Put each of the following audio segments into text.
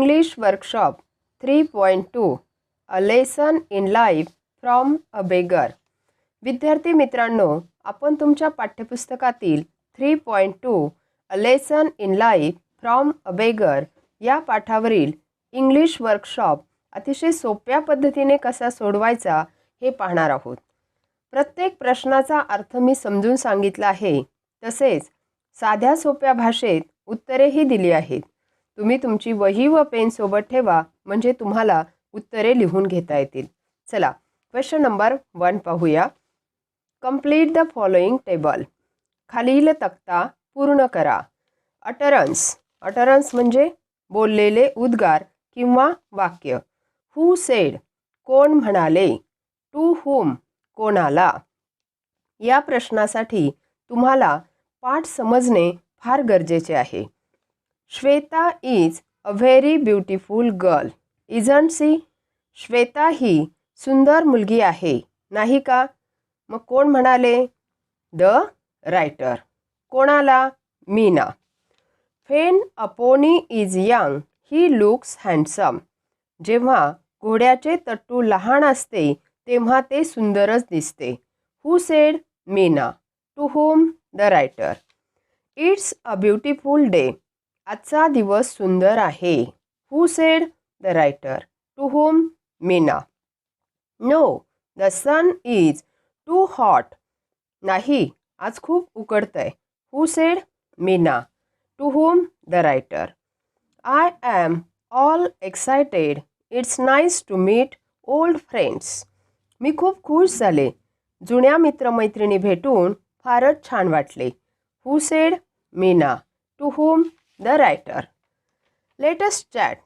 English Workshop 3.2 A Lesson in Life from a Beggar. विद्यार्थी मित्रांनो, आपण तुमच्या पाठ्यपुस्तकातील 3.2 A Lesson in Life from a Beggar या पाठावरील English workshop अतिशय सोप्या पद्धतीने कसा सोडवायचा हे पाहणार आहोत. प्रत्येक प्रश्नाचा अर्थ मी समजून सांगितला आहे. तसेच साध्या सोप्या भाषेत उत्तरेही दिली आहेत. तुम्ही तुमची वही व पेन सोबत ठेवा म्हणजे तुम्हाला उत्तरे लिहून घेता येतील. चला क्वेश्चन नंबर 1 पाहूया. Complete the following table. खालील तक्ता पूर्ण करा. अटरन्स. अटरन्स म्हणजे बोललेले उद्गार किंवा वाक्य. हू सेड कोण म्हणाले. टू हुम कोणाला. या प्रश्नासाठी तुम्हाला पाठ समजणे फार गरजेचे आहे. Shweta is a very beautiful girl isn't she. Shweta ही सुंदर मुलगी आहे नाही का. मग कोण म्हणाले. The writer. कोणाला. Meena. When a pony is young he looks handsome. जेव्हा घोड्याचे तट्टू लहान असते तेव्हा ते सुंदरच दिसते. Who said. Meena. To whom. The writer. It's a beautiful day. आजचा दिवस सुंदर आहे. Who said. The writer. To whom. Meena. No the sun is to hot. नाही आज खूप उकडतंय. Who said. Meena. To whom. The writer. I am all excited. It's nice to meet old friends. मी खूप खुश झाले. जुन्या मित्रमैत्रिणी भेटून फारच छान वाटले. Who said. Meena. To whom. The writer. Let us chat.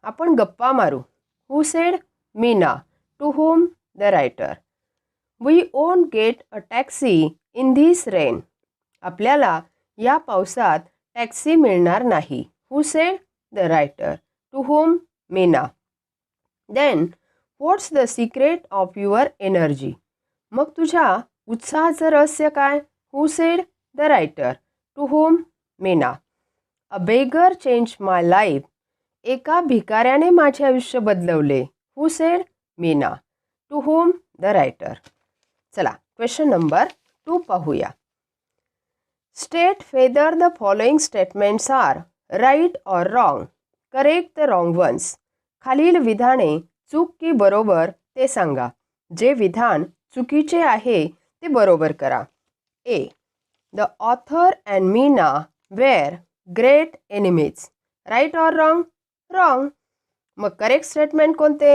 आपण गप्पा मारू. Who said. Meena. To whom. The writer. We won't get a taxi in this rain. आपल्याला या पावसात टॅक्सी मिळणार नाही. Who said. The writer. To whom. Meena. Then what's the secret of your energy. मग तुझ्या उत्साहाचं रहस्य काय. Who said. The writer. To whom. Meena. A beggar change my life. एका भिकाऱ्याने माझे आयुष्य बदलवले. Who said. Meena. To whom. The writer. चला क्वेश्चन नंबर 2 पाहूया. State whether the following statements are right or wrong. Correct the wrong ones. खालील विधाने चूक की बरोबर ते सांगा. जे विधान चुकीचे आहे ते बरोबर करा. A. The author and Meena were great enemies. Right or wrong. Wrong. मग करेक्ट स्टेटमेंट कोणते.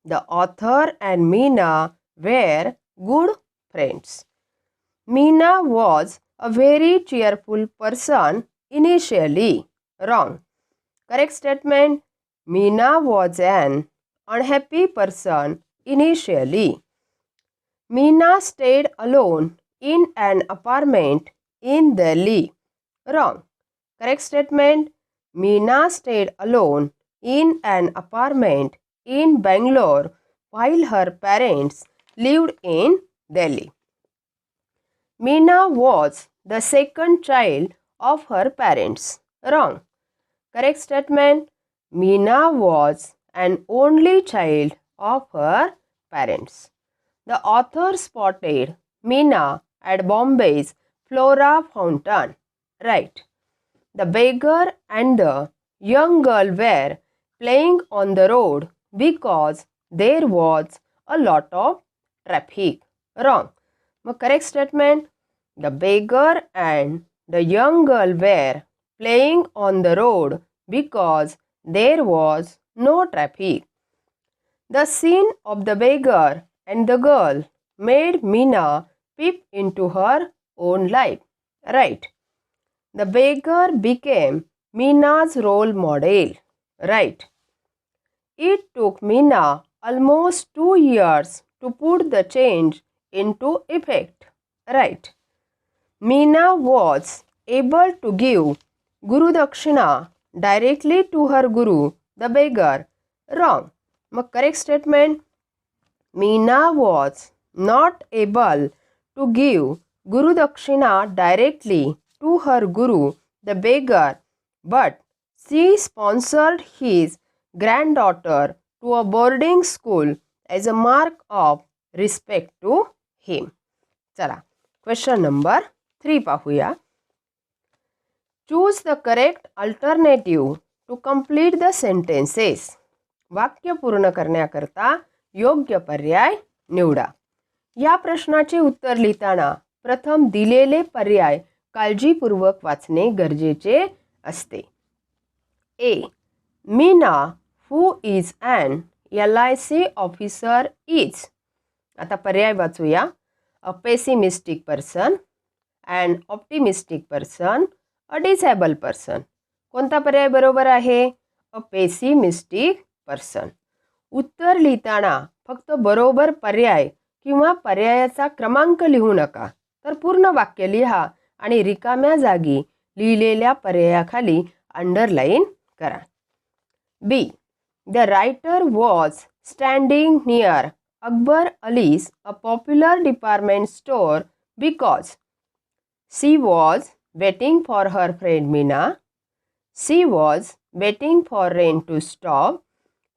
The author and Meena were good friends. Meena was a very cheerful person initially. Wrong. Correct statement. Meena was an unhappy person initially. Meena stayed alone in an apartment in Delhi. Wrong. Correct statement. Meena stayed alone in an apartment in Bangalore while her parents lived in Delhi. Meena was the second child of her parents. Wrong. Correct statement. Meena was an only child of her parents. The author spotted Meena at Bombay's Flora Fountain. Right. The beggar and the young girl were playing on the road because there was a lot of traffic. Wrong. The correct statement. The beggar and the young girl were playing on the road because there was no traffic. The scene of the beggar and the girl made Meena peep into her own life. Right. The beggar became Meena's role model. Right. It took Meena almost 2 years to put the change into effect. Right. Meena was able to give Guru Dakshina directly to her Guru, the beggar. Wrong. मग correct statement. Meena was not able to give Guru Dakshina directly to her Guru, the beggar, but she sponsored his granddaughter to a boarding school as a mark of respect to him. चला question number 3 पाहूया. Choose the correct alternative to complete the sentences. वाक्य पूर्ण करण्याकरता योग्य पर्याय निवडा. या प्रश्नाचे उत्तर लिहिताना प्रथम दिलेले पर्याय काळजीपूर्वक वाचणे गरजेचे असते. A. Meena who is an LIC officer is. आता पर्याय वाचूया. A pessimistic person, an optimistic person, a disable person. कोणता पर्याय बरोबर आहे? A pessimistic person. उत्तर लिहिताना फक्त बरोबर पर्याय किंवा पर्यायाचा क्रमांक लिहू नका, तर पूर्ण वाक्य लिहा आणि रिकाम्या जागी लिहिलेल्या पर्यायाखाली अंडरलाईन करा. B. The writer was standing near Akbar Ali's a popular department store because she was waiting for her friend Meena, she was waiting for rain to stop,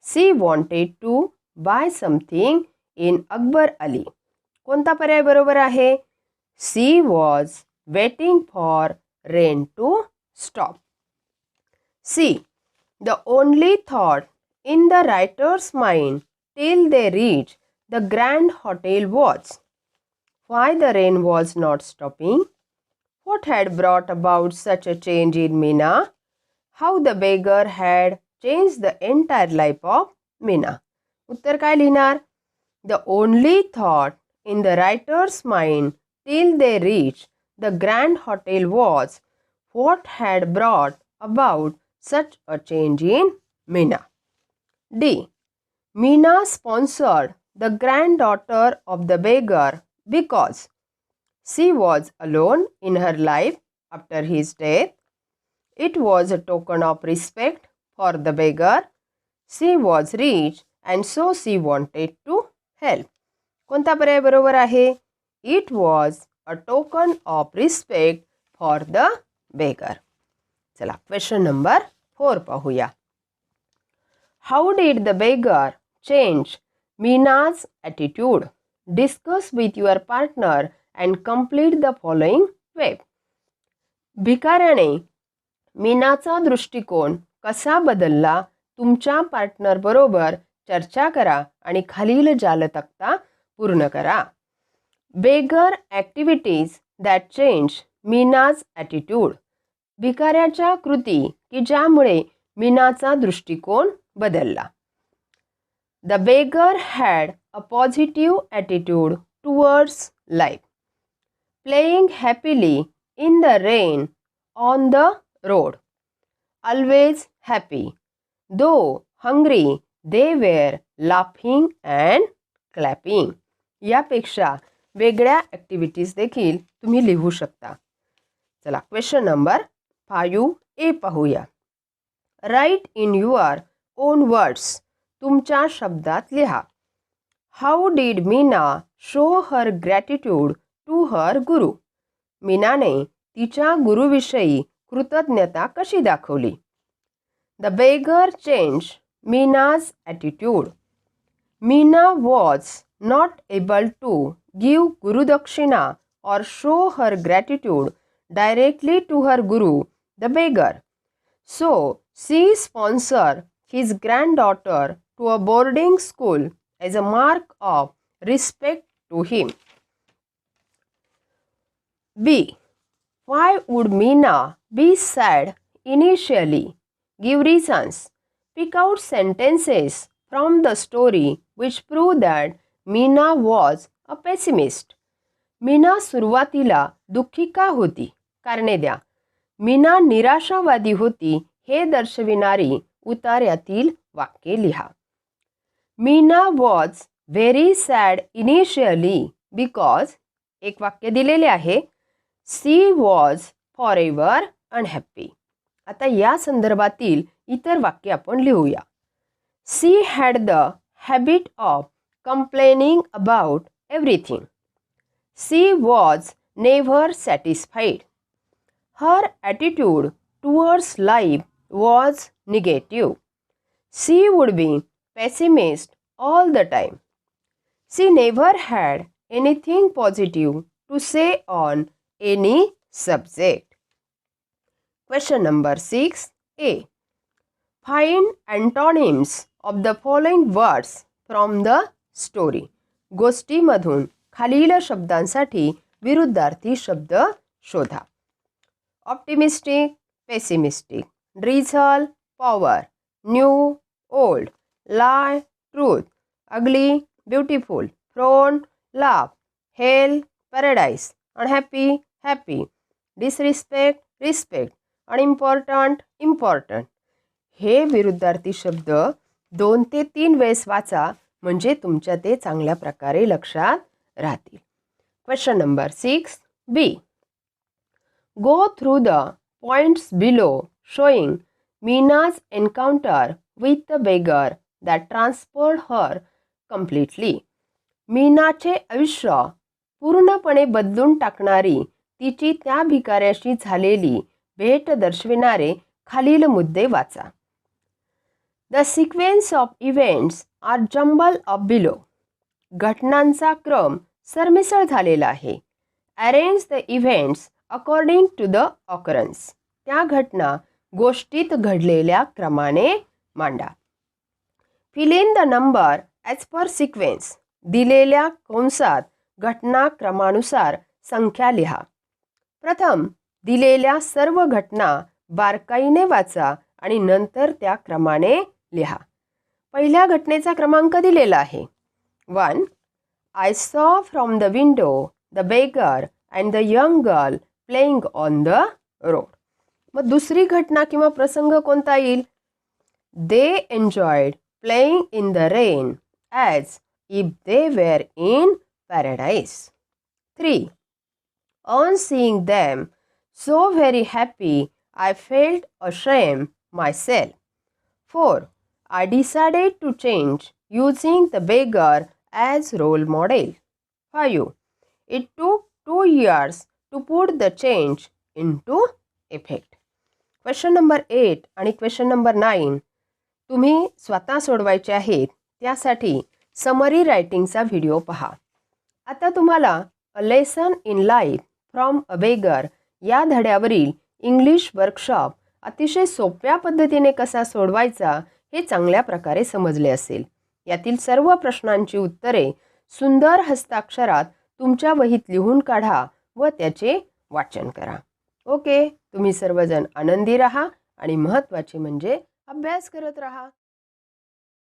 she wanted to buy something in Akbar Ali. कोणता पर्याय बरोबर आहे? She was waiting for rain to stop. C. The only thought in the writer's mind till they reach the Grand Hotel was why the rain was not stopping, what had brought about such a change in Meena, how the beggar had change the entire life of Meena. उत्तर काय लिहिणार? The only thought in the writer's mind till they reached the grand hotel was what had brought about such a change in Meena. D. Meena sponsored the granddaughter of the beggar because she was alone in her life after his death. It was a token of respect for the beggar. She was rich and so she wanted to help. कोणता पर्याय बरोबर आहे? It was a token of respect for the beggar. चला question number 4 पाहूया. How did the beggar change Meena's attitude? Discuss with your partner and complete the following web. भिकाऱ्याने मीनाचा दृष्टिकोन कसा बदलला? तुमच्या पार्टनर बरोबर चर्चा करा आणि खालील जालतक्ता पूर्ण करा. Beggar activities that change Meena's attitude. भिकाऱ्याच्या कृती की ज्यामुळे मीनाचा दृष्टिकोन बदलला. The beggar had a positive attitude towards life. Playing happily in the rain on the road. Always happy. Though hungry, they were laughing and clapping. यापेक्षा वेगळ्या activities देखील तुम्ही लिहू शकता. चला क्वेश्चन नंबर 5A पाहूया. Write in your own words. तुमच्या शब्दात लिहा. How did Meena show her gratitude to her Guru. मीनाने तिच्या गुरुविषयी कृतज्ञता कशी दाखवली? The beggar change Meena's attitude. Meena was not able to give Guru Dakshina or show her gratitude directly to her Guru, the beggar. So, she sponsored his granddaughter to a boarding school as a mark of respect to him. B. Why would Meena be sad initially? Give reasons. Pick out sentences from the story which prove that Meena was a pessimist. Meena सुरुवातीला दुःखी का होती? कारणे द्या. मीना निराशावादी होती हे दर्शविणारी उतार्यातील वाक्ये लिहा. Meena was very sad initially because. एक वाक्य दिलेले आहे. She was forever unhappy. आता या संदर्भातील इतर वाक्य आपण लिहूया. She had the habit of complaining about everything. She was never satisfied. Her attitude towards life was negative. She would be pessimist all the time. She never had anything positive to say on any subject. Question number 6a. Find antonyms of the following words from the story. गोष्टीमधून खालील शब्दांसाठी विरुद्धार्थी शब्द शोधा. Optimistic, pessimistic, drizzle, power, new, old, lie, truth, ugly, beautiful, frown, laugh, hell, paradise, unhappy, happy, disrespect, respect, unimportant, important. हे विरुद्धार्थी शब्द 2 ते 3 वेळेस वाचा म्हणजे तुमच्या ते चांगल्या प्रकारे लक्षात राहतील. Question number 6b. Go through the points below showing Meena's encounter with the beggar that transformed her completely. मीनाचे आयुष्य पूर्णपणे बदलून टाकणारी तिची त्या भिकाऱ्याशी झालेली भेट दर्शविणारे खालील मुद्दे वाचा. The sequence of events are jumbled up below. घटनांचा क्रम सरमिसळ झालेला आहे. Arrange the events according to the occurrence. त्या घटना गोष्टीत घडलेल्या क्रमाने मांडा. Fill in the number as per sequence. दिलेल्या कंसात घटना क्रमानुसार संख्या लिहा. प्रथम दिलेल्या सर्व घटना बारकाईने वाचा आणि नंतर त्या क्रमाने लिहा. पहिल्या घटनेचा क्रमांक दिलेला आहे. 1. I saw from the window the beggar and the young girl playing on the road. मग दुसरी घटना किंवा प्रसंग कोणता येईल? They enjoyed playing in the rain as if they were in paradise. 3. On seeing them so very happy, I felt ashamed myself. 4. I decided to change using the beggar as role model. 5. It took 2 years to put the change into effect. Question number 8 आणि question number 9 तुम्ही स्वतः सोडवायचे आहेत. त्यासाठी summary रायटिंगचा video पहा. आता तुम्हाला a lesson in life from a beggar या धड्यावरील इंग्लिश वर्कशॉप अतिशय सोप्या पद्धतीने कसा सोडवायचा हे चांगल्या प्रकारे समजले असेल. यातील सर्व प्रश्नांची उत्तरे सुंदर हस्ताक्षरात तुमच्या वहीत लिहून काढा व त्याचे वाचन करा. ओके, तुम्ही सर्वजण आनंदी राहा आणि महत्त्वाचे म्हणजे अभ्यास करत राहा.